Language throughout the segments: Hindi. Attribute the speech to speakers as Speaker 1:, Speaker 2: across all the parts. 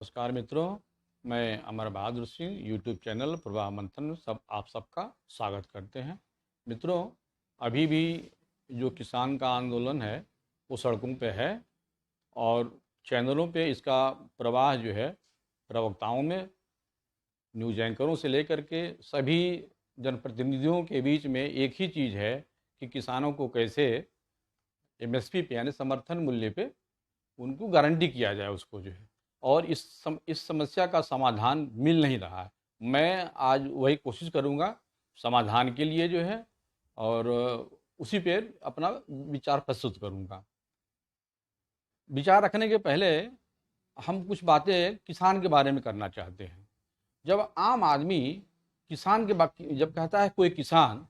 Speaker 1: नमस्कार मित्रों, मैं अमर बहादुर सिंह यूट्यूब चैनल प्रवाह मंथन में आप सबका स्वागत करते हैं। मित्रों, अभी भी जो किसान का आंदोलन है वो सड़कों पे है और चैनलों पे इसका प्रवाह जो है प्रवक्ताओं में, न्यूज़ एंकरों से लेकर के सभी जनप्रतिनिधियों के बीच में एक ही चीज़ है कि किसानों को कैसे एमएसपी पे यानी समर्थन मूल्य पे उनको गारंटी किया जाए उसको जो है। और इस समस्या का समाधान मिल नहीं रहा है। मैं आज वही कोशिश करूँगा समाधान के लिए जो है, और उसी पे अपना विचार प्रस्तुत करूँगा। विचार रखने के पहले हम कुछ बातें किसान के बारे में करना चाहते हैं। जब आम आदमी किसान के जब कहता है कोई किसान,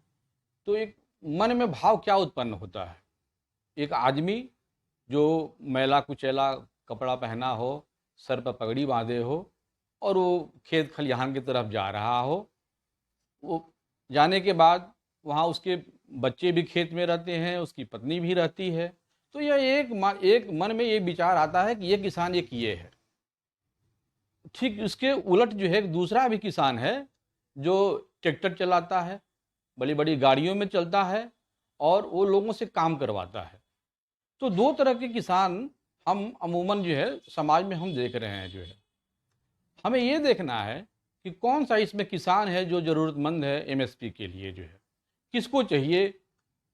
Speaker 1: तो एक मन में भाव क्या उत्पन्न होता है। एक आदमी जो मैला कुचैला कपड़ा पहना हो, सर पर पगड़ी बांधे हो और वो खेत खलिहान की तरफ जा रहा हो। वो जाने के बाद वहाँ उसके बच्चे भी खेत में रहते हैं, उसकी पत्नी भी रहती है। तो यह एक मन में ये विचार आता है कि ये किसान ये किए है। ठीक इसके उलट जो है एक दूसरा भी किसान है जो ट्रैक्टर चलाता है, बड़ी बड़ी गाड़ियों में चलता है और वो लोगों से काम करवाता है। तो दो तरह के किसान हम अमूमन जो है समाज में हम देख रहे हैं जो है। हमें ये देखना है कि कौन सा इसमें किसान है जो ज़रूरतमंद है एमएसपी के लिए जो है। किसको चाहिए,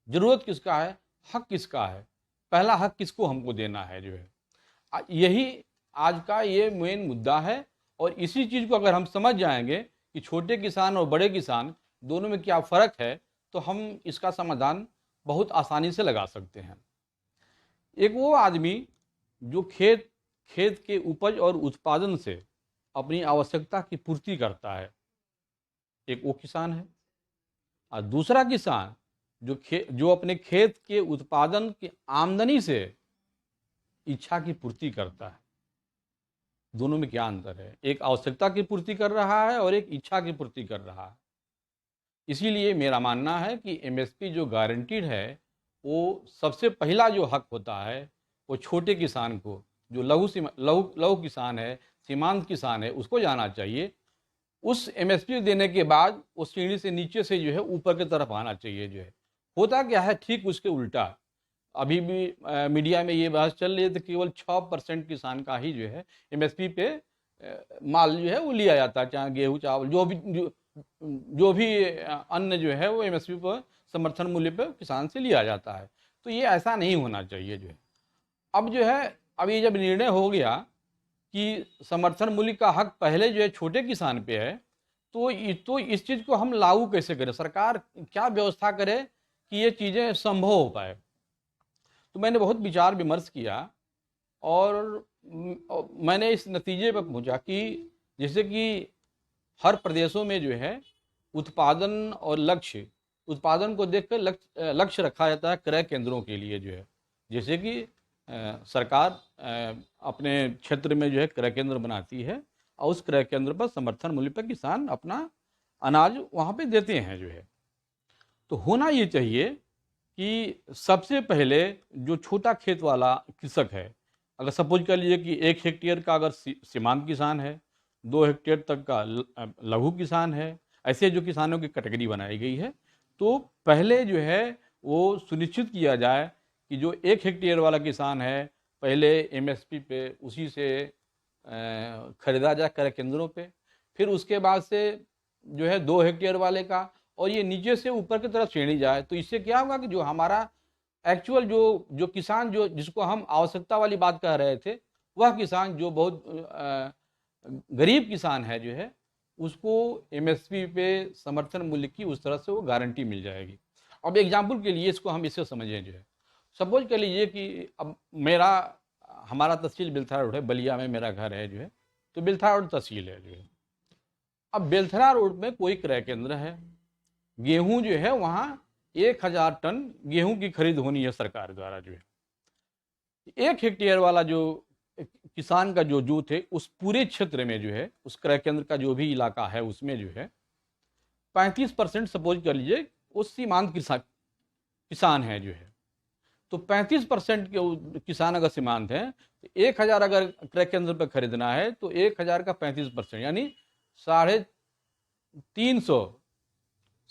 Speaker 1: ज़रूरत किसका है, हक किसका है, पहला हक किसको हमको देना है जो है। यही आज का ये मेन मुद्दा है। और इसी चीज़ को अगर हम समझ जाएंगे कि छोटे किसान और बड़े किसान दोनों में क्या फ़र्क है, तो हम इसका समाधान बहुत आसानी से लगा सकते हैं। एक वो आदमी जो खेत खेत के उपज और उत्पादन से अपनी आवश्यकता की पूर्ति करता है, एक वो किसान है। और दूसरा किसान जो अपने खेत के उत्पादन की आमदनी से इच्छा की पूर्ति करता है। दोनों में क्या अंतर है, एक आवश्यकता की पूर्ति कर रहा है और एक इच्छा की पूर्ति कर रहा है। इसीलिए मेरा मानना है कि एमएसपी जो गारंटीड है, वो सबसे पहला जो हक होता है वो छोटे किसान को, जो लघु किसान है, सीमांत किसान है, उसको जाना चाहिए। उस एमएसपी देने के बाद वो सीढ़ी से नीचे से जो है ऊपर की तरफ आना चाहिए जो है। होता क्या है, ठीक उसके उल्टा। अभी भी मीडिया में ये बहस चल रही है तो केवल 6% किसान का ही जो है एमएसपी पे माल जो है वो लिया जाता है, चाहे गेहूँ चावल जो भी अन्न जो है वो एमएसपी पर समर्थन मूल्य पर किसान से लिया जाता है। तो ये ऐसा नहीं होना चाहिए जो है। अब जो है, अभी जब निर्णय हो गया कि समर्थन मूल्य का हक पहले जो है छोटे किसान पे है, तो इस चीज़ को हम लागू कैसे करें, सरकार क्या व्यवस्था करे कि ये चीज़ें संभव हो पाए। तो मैंने बहुत विचार विमर्श किया और मैंने इस नतीजे पर पहुंचा कि जैसे कि हर प्रदेशों में जो है उत्पादन और लक्ष्य, उत्पादन को देखकर लक्ष्य रखा जाता है क्रय केंद्रों के लिए जो है। जैसे कि सरकार अपने क्षेत्र में जो है क्रय केंद्र बनाती है और उस क्रय केंद्र पर समर्थन मूल्य पर किसान अपना अनाज वहाँ पे देते हैं जो है। तो होना ये चाहिए कि सबसे पहले जो छोटा खेत वाला कृषक है, अगर सपोज कर लीजिए कि 1 हेक्टेयर का अगर सीमांत किसान है, 2 हेक्टेयर तक का लघु किसान है, ऐसे जो किसानों की कैटेगरी बनाई गई है, तो पहले जो है वो सुनिश्चित किया जाए कि जो 1 हेक्टेयर वाला किसान है पहले एमएसपी पे उसी से खरीदा जाए क्रय केंद्रों पे। फिर उसके बाद से जो है 2 हेक्टेयर वाले का, और ये नीचे से ऊपर की तरफ श्रेणी जाए। तो इससे क्या होगा कि जो हमारा एक्चुअल जो जो किसान जो जिसको हम आवश्यकता वाली बात कह रहे थे, वह किसान जो बहुत गरीब किसान है जो है, उसको एमएसपी पे समर्थन मूल्य की उस तरह से वो गारंटी मिल जाएगी। अब एग्जाम्पल के लिए इसको हम इससे समझें जो है, सपोज कर लीजिए कि अब हमारा तहसील बिलथा रोड है, बलिया में मेरा घर है जो है, तो बिलथा रोड तहसील है जो है। अब बेलथरा रोड में कोई क्रय केंद्र है, गेहूं जो है वहाँ 1000 टन गेहूं की खरीद होनी है सरकार द्वारा जो है। 1 हेक्टेयर वाला जो किसान का जो जूथ है उस पूरे क्षेत्र में जो है, उस क्रय केंद्र का जो भी इलाका है उसमें जो है 35% सपोज कर लीजिए वो सीमांत किसान है जो है। तो 35% के किसान अगर सीमांत हैं तो 1000 अगर क्रय केंद्र पर खरीदना है तो 1000 का 35% यानी 350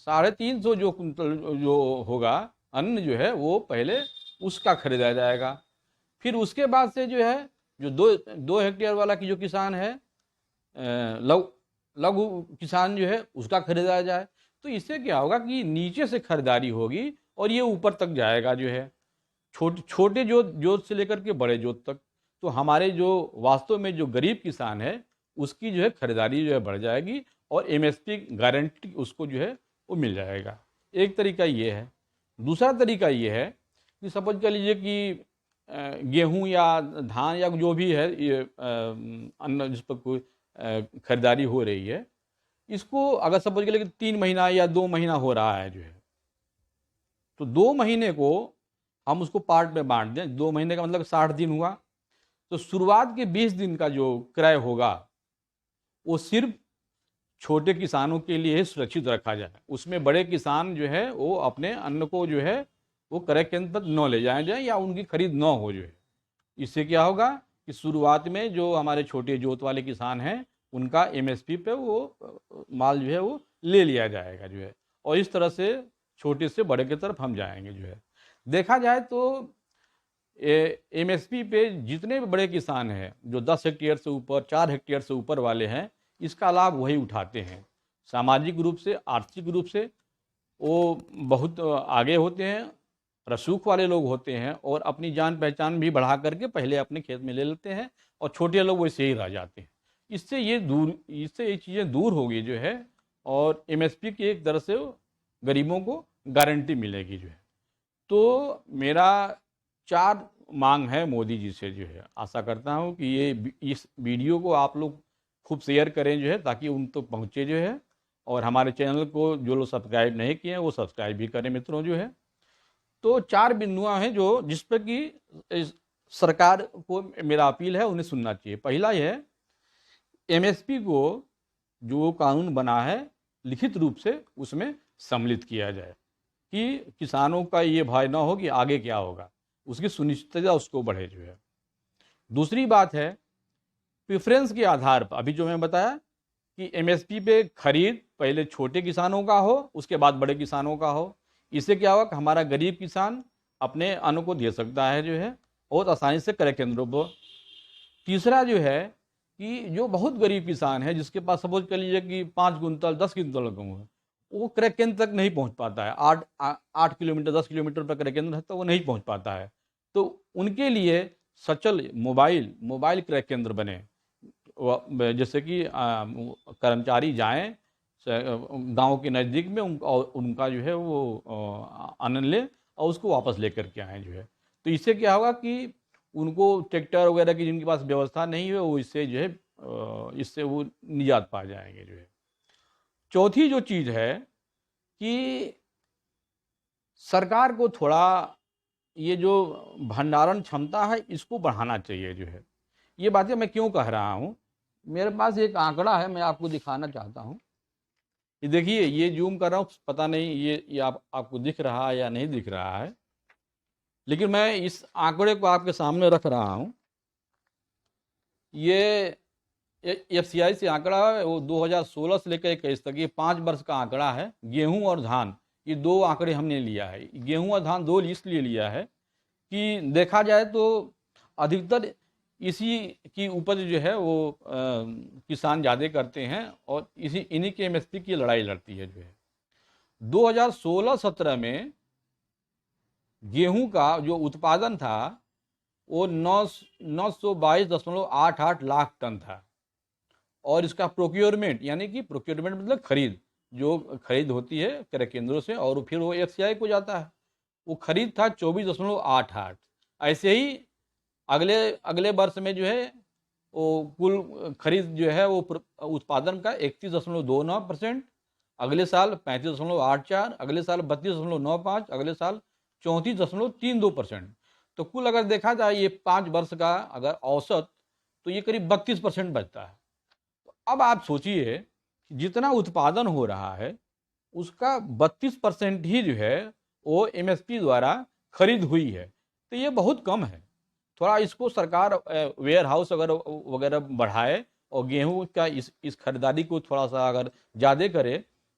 Speaker 1: 350 जो कुंतल जो होगा अन्न जो है वो पहले उसका खरीदा जाएगा। फिर उसके बाद से जो है जो 2 हेक्टेयर वाला की जो किसान है लघु लघु किसान जो है उसका खरीदा जाए। तो इससे क्या होगा कि नीचे से खरीदारी होगी और ये ऊपर तक जाएगा जो है छोटे जोत से लेकर के बड़े जोत तक। तो हमारे जो वास्तव में जो गरीब किसान है उसकी जो है खरीदारी जो है बढ़ जाएगी और एमएसपी गारंटी उसको जो है वो मिल जाएगा। एक तरीका ये है। दूसरा तरीका ये है कि सपोज कर लीजिए कि गेहूं या धान या जो भी है ये अन्न जिस पर कोई खरीदारी हो रही है, इसको अगर सपोज कर लीजिए 3 महीना या 2 महीना हो रहा है जो है, तो 2 महीने को हम उसको पार्ट में बांट दें। 2 महीने का मतलब 60 दिन हुआ, तो शुरुआत के 20 दिन का जो क्रय होगा वो सिर्फ छोटे किसानों के लिए ही सुरक्षित रखा जाए। उसमें बड़े किसान जो है वो अपने अन्न को जो है वो क्रय केंद्र तक न ले जाए या उनकी खरीद न हो जो है। इससे क्या होगा कि शुरुआत में जो हमारे छोटे जोत वाले किसान हैं उनका एमएसपी पे वो माल जो है वो ले लिया जाएगा जो है, और इस तरह से छोटे से बड़े की तरफ हम जाएंगे जो है। देखा जाए तो एमएसपी पे जितने भी बड़े किसान हैं जो 10 हेक्टेयर से ऊपर 4 हेक्टेयर से ऊपर वाले हैं इसका लाभ वही उठाते हैं। सामाजिक रूप से आर्थिक रूप से वो बहुत आगे होते हैं, रसूख वाले लोग होते हैं और अपनी जान पहचान भी बढ़ा करके पहले अपने खेत में ले लेते हैं और छोटे लोग वैसे ही रह जाते हैं। इससे ये चीज़ें दूर होगी जो है और एमएसपी की एक तरह से गरीबों को गारंटी मिलेगी जो है। तो मेरा 4 मांग है मोदी जी से जो है। आशा करता हूँ कि इस वीडियो को आप लोग खूब शेयर करें जो है ताकि उन तक पहुँचे जो है, और हमारे चैनल को जो लोग सब्सक्राइब नहीं किए हैं वो सब्सक्राइब भी करें मित्रों जो है। तो 4 बिंदुआं हैं जो जिस पर कि सरकार को मेरा अपील है उन्हें सुनना चाहिए। पहला यह है एमएसपी को जो कानून बना है लिखित रूप से उसमें सम्मिलित किया जाए कि किसानों का ये भय ना हो कि आगे क्या होगा, उसकी सुनिश्चितता उसको बढ़े जो है। दूसरी बात है प्रेफरेंस के आधार पर, अभी जो मैं बताया कि एमएसपी पे खरीद पहले छोटे किसानों का हो उसके बाद बड़े किसानों का हो। इससे क्या होगा कि हमारा गरीब किसान अपने अन्न को दे सकता है जो है बहुत आसानी से क्रय केंद्रों पर। तीसरा जो है कि जो बहुत गरीब किसान है जिसके पास सपोज कर लीजिए कि 5 कुंतल 10 कुंतल गेहूं है, वो क्रय केंद्र तक नहीं पहुंच पाता है। 8 किलोमीटर 10 किलोमीटर पर क्रय केंद्र है तो वो नहीं पहुंच पाता है। तो उनके लिए सचल मोबाइल क्रय केंद्र बने, जैसे कि कर्मचारी जाएं गांव के नज़दीक में उनका जो है वो अन्न ले और उसको वापस लेकर के आएँ जो है। तो इससे क्या होगा कि उनको ट्रैक्टर वगैरह की जिनके पास व्यवस्था नहीं है वो इससे जो है इससे वो निजात पा जाएंगे जो है। चौथी जो चीज़ है कि सरकार को थोड़ा ये जो भंडारण क्षमता है इसको बढ़ाना चाहिए जो है। ये बातें मैं क्यों कह रहा हूँ, मेरे पास एक आंकड़ा है मैं आपको दिखाना चाहता हूँ। ये देखिए, ये जूम कर रहा हूँ, पता नहीं ये आपको दिख रहा है या नहीं दिख रहा है, लेकिन मैं इस आंकड़े को आपके सामने रख रहा हूँ। ये एफसीआई से आंकड़ा है, वो 2016 से लेकर 21 तक, ये 5 वर्ष का आंकड़ा है। गेहूं और धान ये 2 आंकड़े हमने लिया है। गेहूं और धान 2 इसलिए लिया है कि देखा जाए तो अधिकतर इसी की उपज जो है वो किसान ज़्यादा करते हैं और इन्हीं के एमएसपी की लड़ाई लड़ती है जो है। 2016-17 में गेहूं का जो उत्पादन था वो 922.88 लाख टन था, और इसका प्रोक्योरमेंट यानी कि प्रोक्योरमेंट मतलब खरीद, जो खरीद होती है क्रय केंद्रों से और फिर वो एफसीआई को जाता है, वो खरीद था 24.88। ऐसे ही अगले वर्ष में जो है वो कुल खरीद जो है वो उत्पादन का 31.29%, अगले साल 35.84, अगले साल 32.95, अगले साल 34.32%। तो कुल अगर देखा जाए ये 5 वर्ष का अगर औसत तो ये करीब 32% बचता है। तो अब आप सोचिए जितना उत्पादन हो रहा है उसका 32% ही जो है वो एमएसपी द्वारा खरीद हुई है। तो ये बहुत कम है। थोड़ा इसको सरकार वेयर हाउस अगर वगैरह बढ़ाए और गेहूं का इस खरीदारी को थोड़ा सा अगर ज़्यादा करे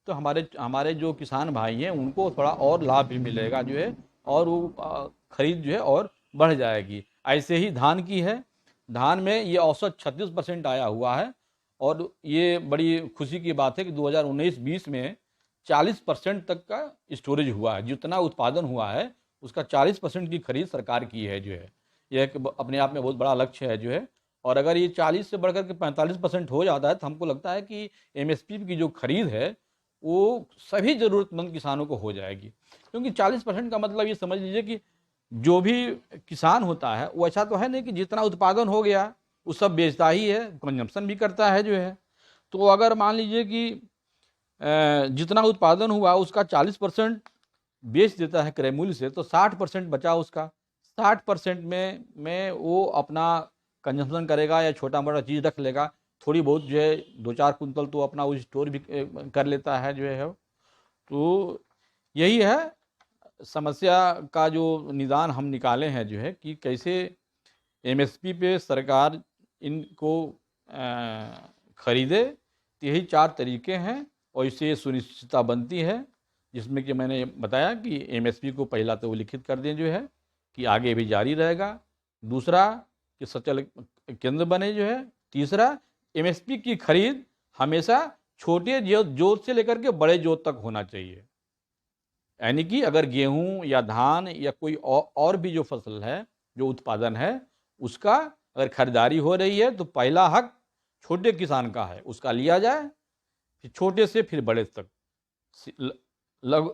Speaker 1: तो हमारे हमारे जो किसान भाई हैं उनको थोड़ा और लाभ भी मिलेगा जो है, और वो खरीद जो है और बढ़ जाएगी। ऐसे ही धान की है, धान में ये औसत 36% आया हुआ है, और ये बड़ी खुशी की बात है कि 2019-20 में 40% तक का स्टोरेज हुआ है। जितना उत्पादन हुआ है उसका 40% की खरीद सरकार की है जो है। यह एक अपने आप में बहुत बड़ा लक्ष्य है जो है। और अगर ये 40 से बढ़कर के 45% हो जाता है तो हमको लगता है कि एमएसपी की जो खरीद है वो सभी ज़रूरतमंद किसानों को हो जाएगी। क्योंकि 40% का मतलब ये समझ लीजिए कि जो भी किसान होता है वो ऐसा तो है नहीं कि जितना उत्पादन हो गया वो सब बेचता ही है, कंजम्पशन भी करता है जो है। तो अगर मान लीजिए कि जितना उत्पादन हुआ उसका 40% बेच देता है क्रय मूल्य से, तो 60% बचा उसका। 60% में वो अपना कंजम्पशन करेगा या छोटा मोटा चीज़ रख लेगा, थोड़ी बहुत जो है 2-4 कुंतल तो अपना वो स्टोर भी कर लेता है जो है। तो यही है समस्या का जो निदान हम निकाले हैं जो है, कि कैसे एमएसपी पे सरकार इनको खरीदे। तो यही 4 तरीके हैं और इससे सुनिश्चितता बनती है, जिसमें कि मैंने बताया कि एमएसपी को पहला तो लिखित कर दें जो है कि आगे भी जारी रहेगा। दूसरा कि सचल केंद्र बने जो है। तीसरा, एमएसपी की खरीद हमेशा छोटे जोत से लेकर के बड़े जोत तक होना चाहिए। यानी कि अगर गेहूं या धान या कोई और भी जो फसल है, जो उत्पादन है, उसका अगर खरीदारी हो रही है तो पहला हक छोटे किसान का है, उसका लिया जाए, फिर छोटे से फिर बड़े तक,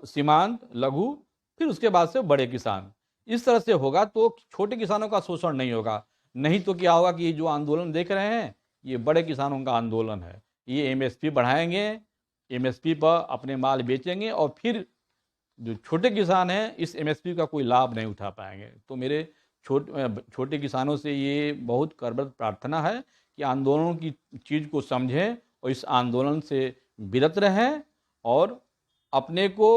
Speaker 1: सीमांत, लघु, फिर उसके बाद से बड़े किसान। इस तरह से होगा तो छोटे किसानों का शोषण नहीं होगा। नहीं तो क्या होगा कि ये जो आंदोलन देख रहे हैं ये बड़े किसानों का आंदोलन है। ये एमएसपी बढ़ाएंगे, एमएसपी पर अपने माल बेचेंगे और फिर जो छोटे किसान हैं इस एमएसपी का कोई लाभ नहीं उठा पाएंगे। तो मेरे छोटे किसानों से ये बहुत करबद्ध प्रार्थना है कि आंदोलनों की चीज़ को समझें और इस आंदोलन से विरत रहें, और अपने को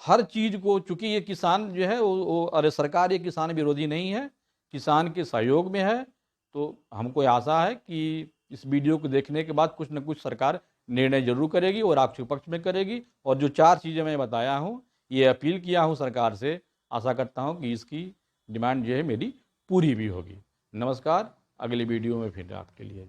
Speaker 1: हर चीज़ को, चूंकि ये किसान जो है वो अरे सरकार ये किसान विरोधी नहीं है, किसान के सहयोग में है। तो हमको आशा है कि इस वीडियो को देखने के बाद कुछ न कुछ सरकार निर्णय जरूर करेगी और आपके पक्ष में करेगी। और जो 4 चीज़ें मैं बताया हूँ, ये अपील किया हूँ सरकार से, आशा करता हूँ कि इसकी डिमांड जो है मेरी पूरी भी होगी। नमस्कार, अगली वीडियो में फिर आपके लिए।